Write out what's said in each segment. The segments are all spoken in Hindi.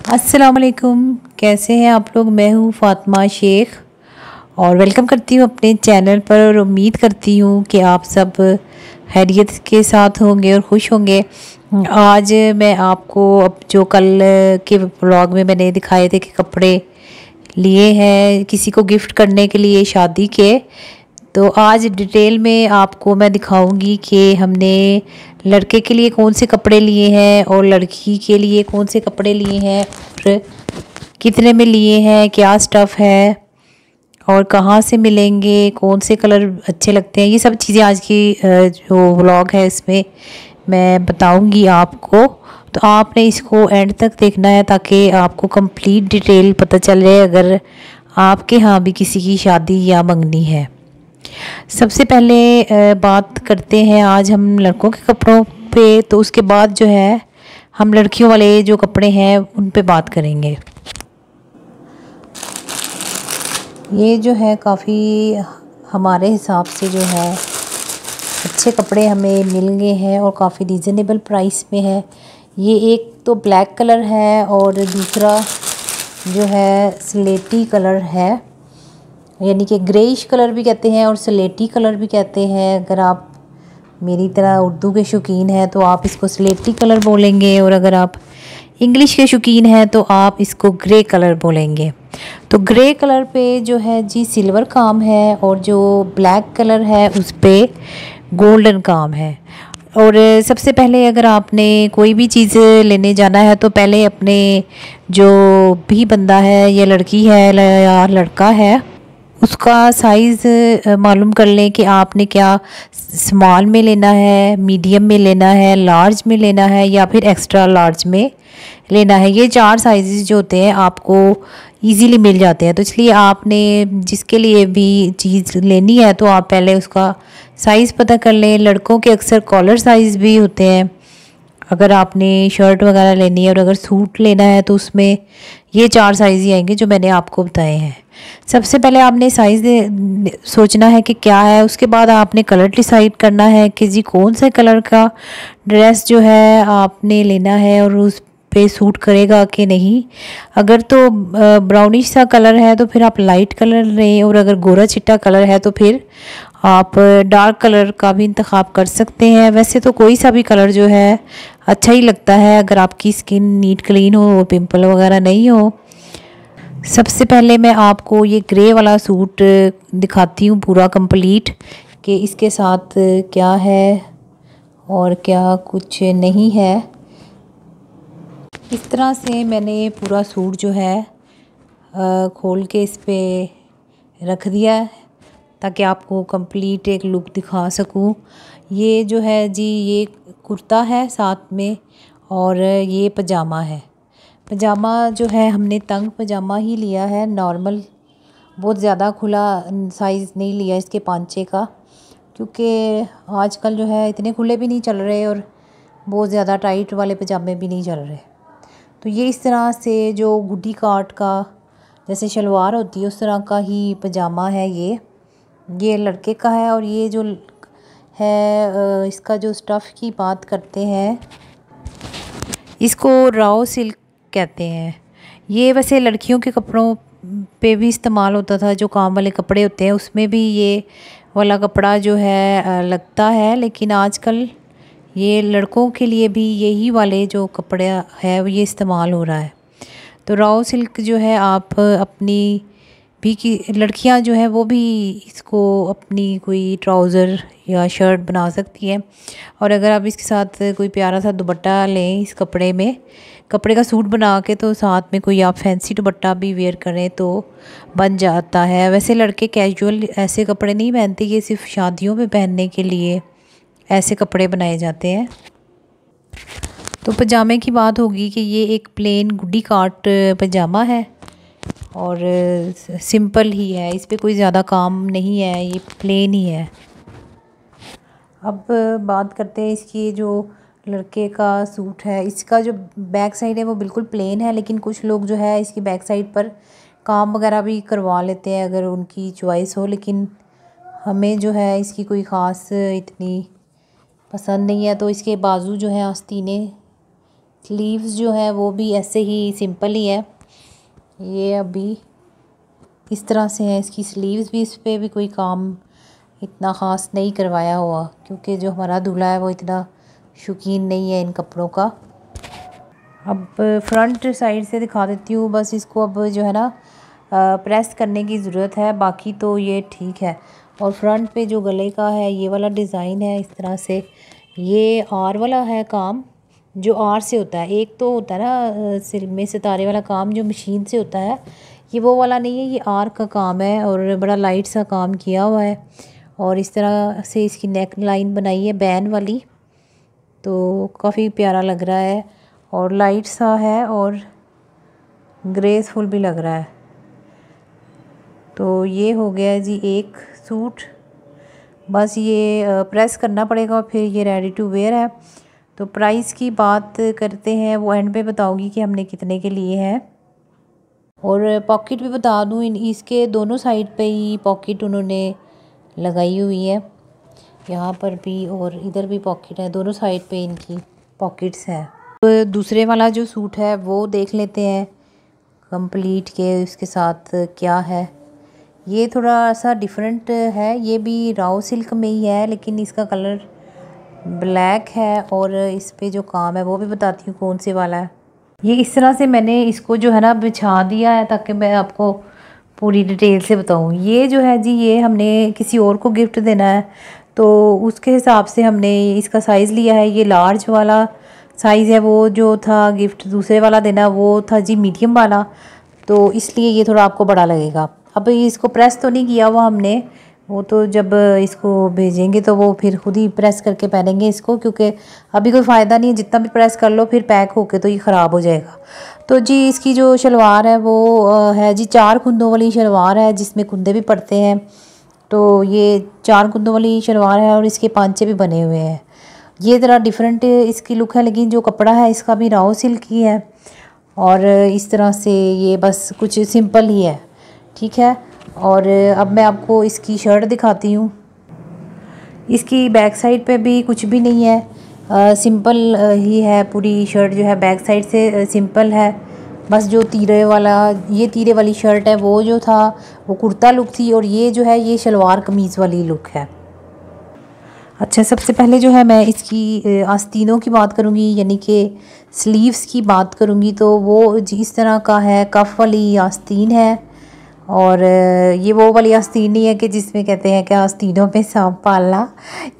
अस्सलाम वालेकुम। कैसे हैं आप लोग। मैं हूँ फ़ातिमा शेख और वेलकम करती हूँ अपने चैनल पर और उम्मीद करती हूँ कि आप सब खैरियत के साथ होंगे और खुश होंगे। आज मैं आपको अब जो कल के व्लॉग में मैंने दिखाए थे कि कपड़े लिए हैं किसी को गिफ्ट करने के लिए शादी के, तो आज डिटेल में आपको मैं दिखाऊंगी कि हमने लड़के के लिए कौन से कपड़े लिए हैं और लड़की के लिए कौन से कपड़े लिए हैं और कितने में लिए हैं, क्या स्टफ़ है और कहाँ से मिलेंगे, कौन से कलर अच्छे लगते हैं। ये सब चीज़ें आज की जो व्लॉग है इसमें मैं बताऊंगी आपको। तो आपने इसको एंड तक देखना है ताकि आपको कंप्लीट डिटेल पता चल जाए अगर आपके यहाँ भी किसी की शादी या मंगनी है। सबसे पहले बात करते हैं आज हम लड़कों के कपड़ों पे, तो उसके बाद जो है हम लड़कियों वाले जो कपड़े हैं उन पे बात करेंगे। ये जो है काफ़ी हमारे हिसाब से जो है अच्छे कपड़े हमें मिल गए हैं और काफ़ी रीज़नेबल प्राइस में है। ये एक तो ब्लैक कलर है और दूसरा जो है स्लेटी कलर है, यानी कि ग्रेइश कलर भी कहते हैं और स्लेटी कलर भी कहते हैं। अगर आप मेरी तरह उर्दू के शौकीन हैं तो आप इसको स्लेटी कलर बोलेंगे और अगर आप इंग्लिश के शौकीन हैं तो आप इसको ग्रे कलर बोलेंगे। तो ग्रे कलर पे जो है जी सिल्वर काम है और जो ब्लैक कलर है उस पर गोल्डन काम है। और सबसे पहले अगर आपने कोई भी चीज़ लेने जाना है तो पहले अपने जो भी बंदा है या लड़की है या लड़का है उसका साइज़ मालूम कर लें कि आपने क्या स्मॉल में लेना है, मीडियम में लेना है, लार्ज में लेना है या फिर एक्स्ट्रा लार्ज में लेना है। ये 4 साइज़ जो होते हैं आपको इजीली मिल जाते हैं। तो इसलिए आपने जिसके लिए भी चीज़ लेनी है तो आप पहले उसका साइज़ पता कर लें। लड़कों के अक्सर कॉलर साइज़ भी होते हैं अगर आपने शर्ट वगैरह लेनी है, और अगर सूट लेना है तो उसमें ये 4 साइज़ ही आएंगे जो मैंने आपको बताए हैं। सबसे पहले आपने साइज़ सोचना है कि क्या है, उसके बाद आपने कलर डिसाइड करना है कि जी कौन से कलर का ड्रेस जो है आपने लेना है और उस पे सूट करेगा कि नहीं। अगर तो ब्राउनिश सा कलर है तो फिर आप लाइट कलर लें और अगर गोरा चिट्टा कलर है तो फिर आप डार्क कलर का भी इंतखाब कर सकते हैं। वैसे तो कोई सा भी कलर जो है अच्छा ही लगता है अगर आपकी स्किन नीट क्लीन हो और पिंपल वगैरह नहीं हो। सबसे पहले मैं आपको ये ग्रे वाला सूट दिखाती हूँ पूरा कंप्लीट कि इसके साथ क्या है और क्या कुछ नहीं है। इस तरह से मैंने पूरा सूट जो है खोल के इस पे रख दिया है ताकि आपको कंप्लीट एक लुक दिखा सकूं। ये जो है जी ये कुर्ता है साथ में और ये पजामा है। पजामा जो है हमने तंग पजामा ही लिया है, नॉर्मल, बहुत ज़्यादा खुला साइज़ नहीं लिया इसके पांचे का, क्योंकि आजकल जो है इतने खुले भी नहीं चल रहे और बहुत ज़्यादा टाइट वाले पजामे भी नहीं चल रहे। तो ये इस तरह से जो गुड्डी काट का जैसे शलवार होती है उस तरह का ही पजामा है। ये लड़के का है और ये जो है इसका जो स्टफ़ की बात करते हैं इसको राव सिल्क कहते हैं। ये वैसे लड़कियों के कपड़ों पे भी इस्तेमाल होता था, जो काम वाले कपड़े होते हैं उसमें भी ये वाला कपड़ा जो है लगता है, लेकिन आजकल ये लड़कों के लिए भी यही वाले जो कपड़े है ये इस्तेमाल हो रहा है। तो राव सिल्क जो है आप अपनी भी की लड़कियां जो है वो भी इसको अपनी कोई ट्राउज़र या शर्ट बना सकती हैं। और अगर आप इसके साथ कोई प्यारा सा दुपट्टा लें इस कपड़े का सूट बना के, तो साथ में कोई आप फैंसी दुपट्टा भी वेयर करें तो बन जाता है। वैसे लड़के कैजुअल ऐसे कपड़े नहीं पहनते, ये सिर्फ शादियों में पहनने के लिए ऐसे कपड़े बनाए जाते हैं। तो पजामे की बात होगी कि ये एक प्लेन गुड्डी काट पजामा है और सिंपल ही है, इस पे कोई ज़्यादा काम नहीं है, ये प्लेन ही है। अब बात करते हैं इसकी जो लड़के का सूट है, इसका जो बैक साइड है वो बिल्कुल प्लेन है, लेकिन कुछ लोग जो है इसकी बैक साइड पर काम वगैरह भी करवा लेते हैं अगर उनकी चॉइस हो, लेकिन हमें जो है इसकी कोई ख़ास इतनी पसंद नहीं है। तो इसके बाजू जो है आस्तीने स्लीव्स जो है वो भी ऐसे ही सिंपल ही है। ये अभी इस तरह से है इसकी स्लीव्स भी, इस पर भी कोई काम इतना ख़ास नहीं करवाया हुआ, क्योंकि जो हमारा दूल्हा है वो इतना शौकीन नहीं है इन कपड़ों का। अब फ्रंट साइड से दिखा देती हूँ। बस इसको अब जो है ना प्रेस करने की ज़रूरत है, बाकी तो ये ठीक है। और फ्रंट पे जो गले का है ये वाला डिज़ाइन है इस तरह से। ये आर वाला है काम, जो आर से होता है। एक तो होता है ना सिर में सितारे वाला काम जो मशीन से होता है, ये वो वाला नहीं है, ये आर का काम है और बड़ा लाइट सा काम किया हुआ है। और इस तरह से इसकी नेक लाइन बनाई है बैन वाली, तो काफ़ी प्यारा लग रहा है और लाइट सा है और ग्रेसफुल भी लग रहा है। तो ये हो गया जी एक सूट। बस ये प्रेस करना पड़ेगा और फिर ये रेडी टू वेयर है। तो प्राइस की बात करते हैं, वो एंड पे बताऊंगी कि हमने कितने के लिए हैं। और पॉकेट भी बता दूं, इसके दोनों साइड पे ही पॉकेट उन्होंने लगाई हुई है, यहाँ पर भी और इधर भी पॉकेट है, दोनों साइड पे इनकी पॉकेट्स हैं। तो दूसरे वाला जो सूट है वो देख लेते हैं कंप्लीट के उसके साथ क्या है। ये थोड़ा सा डिफरेंट है, ये भी राव सिल्क में ही है लेकिन इसका कलर ब्लैक है और इस पे जो काम है वो भी बताती हूँ कौन से वाला है। ये इस तरह से मैंने इसको जो है ना बिछा दिया है ताकि मैं आपको पूरी डिटेल से बताऊँ। ये जो है जी ये हमने किसी और को गिफ्ट देना है, तो उसके हिसाब से हमने इसका साइज़ लिया है। ये लार्ज वाला साइज़ है, वो जो था गिफ्ट दूसरे वाला देना वो था जी मीडियम वाला, तो इसलिए ये थोड़ा आपको बड़ा लगेगा। अब इसको प्रेस तो नहीं किया हुआ हमने, वो तो जब इसको भेजेंगे तो वो फिर खुद ही प्रेस करके पहनेंगे इसको, क्योंकि अभी कोई फ़ायदा नहीं है, जितना भी प्रेस कर लो फिर पैक होके तो ये ख़राब हो जाएगा। तो जी इसकी जो शलवार है वो है जी 4 कुंदों वाली शलवार है जिसमें कुंदे भी पड़ते हैं। तो ये 4 कुंदों वाली शलवार है और इसके पांचे भी बने हुए हैं। ये ज़रा डिफरेंट इसकी लुक है, लेकिन जो कपड़ा है इसका भी राव सिल्क ही है और इस तरह से ये बस कुछ सिंपल ही है, ठीक है। और अब मैं आपको इसकी शर्ट दिखाती हूँ। इसकी बैक साइड पे भी कुछ भी नहीं है, सिंपल ही है। पूरी शर्ट जो है बैक साइड से सिंपल है। बस जो तीरे वाला ये तीरे वाली शर्ट है वो जो था वो कुर्ता लुक थी, और ये जो है ये शलवार कमीज़ वाली लुक है। अच्छा, सबसे पहले जो है मैं इसकी आस्तीनों की बात करूँगी, यानी कि स्लीव्स की बात करूँगी। तो वो इस तरह का है, कफ वाली आस्तीन है। और ये वो वाली आस्तीन नहीं है कि जिसमें कहते हैं कि आस्तीनों पे सांप पालना,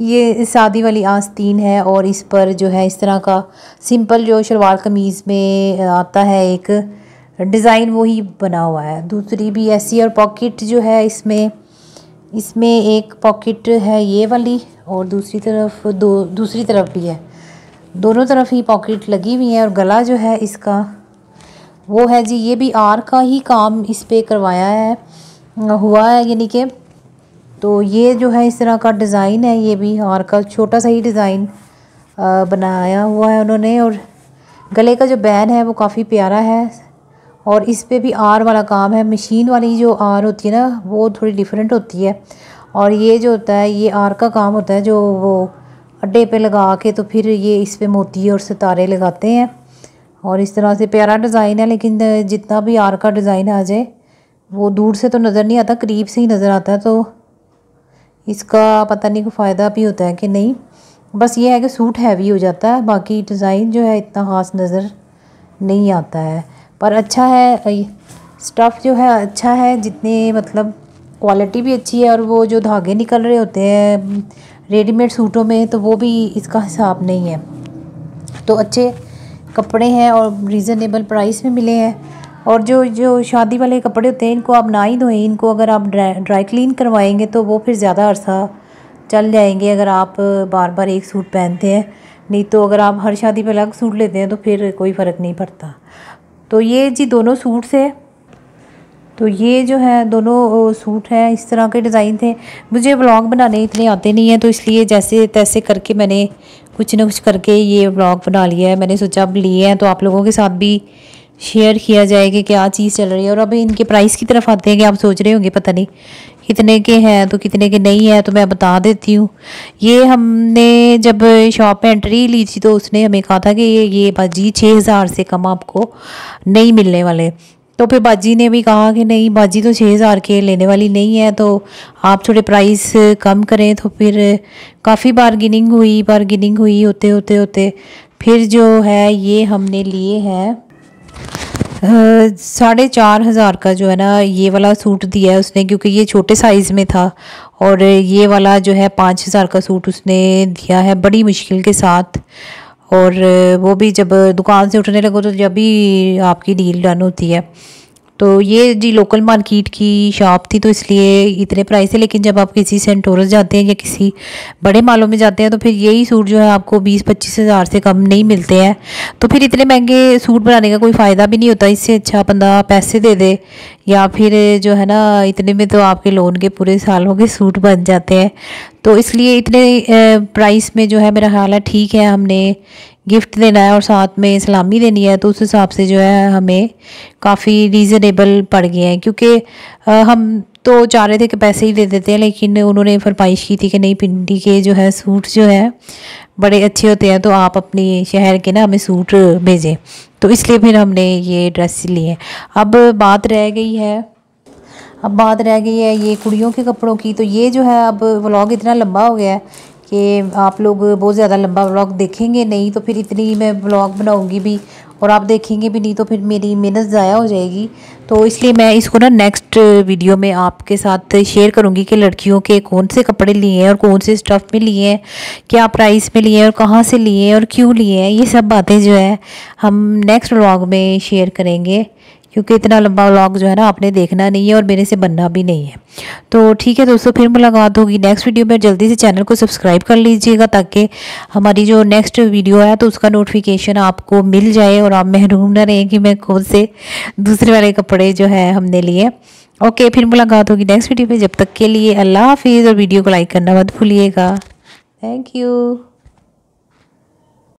ये सादी वाली आस्तीन है। और इस पर जो है इस तरह का सिंपल जो शलवार कमीज़ में आता है एक डिज़ाइन वही बना हुआ है। दूसरी भी ऐसी, और पॉकेट जो है इसमें एक पॉकेट है ये वाली और दूसरी तरफ भी है, दोनों तरफ ही पॉकेट लगी हुई है। और गला जो है इसका वो है जी, ये भी आर का ही काम इस पे करवाया है हुआ है, यानी कि तो ये जो है इस तरह का डिज़ाइन है, ये भी आर का छोटा सा ही डिज़ाइन बनाया हुआ है उन्होंने। और गले का जो बैन है वो काफ़ी प्यारा है और इस पे भी आर वाला काम है। मशीन वाली जो आर होती है ना वो थोड़ी डिफरेंट होती है, और ये जो होता है ये आर का काम होता है जो वो अड्डे पे लगा के तो फिर ये इस पे मोती और सितारे लगाते हैं। और इस तरह से प्यारा डिज़ाइन है, लेकिन जितना भी आर का डिज़ाइन आ जाए वो दूर से तो नज़र नहीं आता, करीब से ही नज़र आता है। तो इसका पता नहीं कोई फ़ायदा भी होता है कि नहीं, बस ये है कि सूट हैवी हो जाता है, बाकी डिज़ाइन जो है इतना ख़ास नज़र नहीं आता है। पर अच्छा है, स्टफ़ जो है अच्छा है, जितने मतलब क्वालिटी भी अच्छी है। और वो जो धागे निकल रहे होते हैं रेडीमेड सूटों में तो वो भी इसका हिसाब नहीं है। तो अच्छे कपड़े हैं और रीज़नेबल प्राइस में मिले हैं। और जो शादी वाले कपड़े होते हैं इनको आप ना ही धोएं, इनको अगर आप ड्राई क्लीन करवाएंगे तो वो फिर ज़्यादा अरसा चल जाएंगे अगर आप बार बार एक सूट पहनते हैं। नहीं तो अगर आप हर शादी पे अलग सूट लेते हैं तो फिर कोई फ़र्क नहीं पड़ता। तो ये जी दोनों सूट्स है, तो ये जो है दोनों सूट हैं, इस तरह के डिज़ाइन थे। मुझे व्लॉग बनाने इतने आते नहीं हैं, तो इसलिए जैसे तैसे करके मैंने कुछ ना कुछ करके ये व्लॉग बना लिया है। मैंने सोचा अब लिए हैं तो आप लोगों के साथ भी शेयर किया जाए कि क्या चीज़ चल रही है। और अभी इनके प्राइस की तरफ आते हैं कि आप सोच रहे होंगे पता नहीं कितने के हैं तो कितने के नहीं है, तो मैं बता देती हूँ। ये हमने जब शॉप में एंट्री ली थी तो उसने हमें कहा था कि ये बाजी 6,000 से कम आपको नहीं मिलने वाले। तो फिर बाजी ने भी कहा कि नहीं बाजी तो 6,000 के लेने वाली नहीं है, तो आप थोड़े प्राइस कम करें। तो फिर काफ़ी बारगेनिंग हुई होते होते होते फिर जो है ये हमने लिए हैं 4,500 का जो है ना ये वाला सूट दिया है उसने, क्योंकि ये छोटे साइज़ में था। और ये वाला जो है 5,000 का सूट उसने दिया है बड़ी मुश्किल के साथ। और वो भी जब दुकान से उठने लगो तो जब भी आपकी डील डन होती है। तो ये जी लोकल मार्केट की शॉप थी तो इसलिए इतने प्राइस है, लेकिन जब आप किसी सेंटोरस जाते हैं या किसी बड़े मालों में जाते हैं तो फिर यही सूट जो है आपको 20-25 हज़ार से कम नहीं मिलते हैं। तो फिर इतने महंगे सूट बनाने का कोई फ़ायदा भी नहीं होता। इससे अच्छा बंदा पैसे दे दे, या फिर जो है ना इतने में तो आपके लोन के पूरे सालों के सूट बन जाते हैं। तो इसलिए इतने प्राइस में जो है मेरा ख्याल है ठीक है, हमने गिफ्ट देना है और साथ में सलामी देनी है, तो उस हिसाब से जो है हमें काफ़ी रीज़नेबल पड़ गए हैं। क्योंकि हम तो चाह रहे थे कि पैसे ही दे देते हैं, लेकिन उन्होंने फरमाइश की थी कि नहीं पिंडी के जो है सूट जो है बड़े अच्छे होते हैं, तो आप अपने शहर के ना हमें सूट भेजें। तो इसलिए फिर हमने ये ड्रेस लिए। अब बात रह गई है ये कुड़ियों के कपड़ों की। तो ये जो है अब व्लॉग इतना लंबा हो गया है कि आप लोग बहुत ज़्यादा लंबा व्लॉग देखेंगे नहीं, तो फिर इतनी मैं व्लॉग बनाऊंगी भी और आप देखेंगे भी नहीं तो फिर मेरी मेहनत ज़ाया हो जाएगी। तो इसलिए मैं इसको ना नेक्स्ट वीडियो में आपके साथ शेयर करूंगी कि लड़कियों के कौन से कपड़े लिए हैं और कौन से स्टफ़ में लिए हैं, क्या प्राइस में लिए हैं और कहाँ से लिए हैं और क्यों लिए हैं। ये सब बातें जो है हम नेक्स्ट व्लॉग में शेयर करेंगे, क्योंकि इतना लंबा व्लॉग जो है ना आपने देखना नहीं है और मेरे से बनना भी नहीं है। तो ठीक है दोस्तों, फिर मुलाकात होगी नेक्स्ट वीडियो में। जल्दी से चैनल को सब्सक्राइब कर लीजिएगा ताकि हमारी जो नेक्स्ट वीडियो है तो उसका नोटिफिकेशन आपको मिल जाए और आप महरूम ना रहें कि मैं कौन से दूसरे वाले कपड़े जो है हमने लिए। ओके, फिर मुलाकात होगी नेक्स्ट वीडियो में। जब तक के लिए अल्लाह हाफिज़, और वीडियो को लाइक करना मत भूलिएगा। Thank you.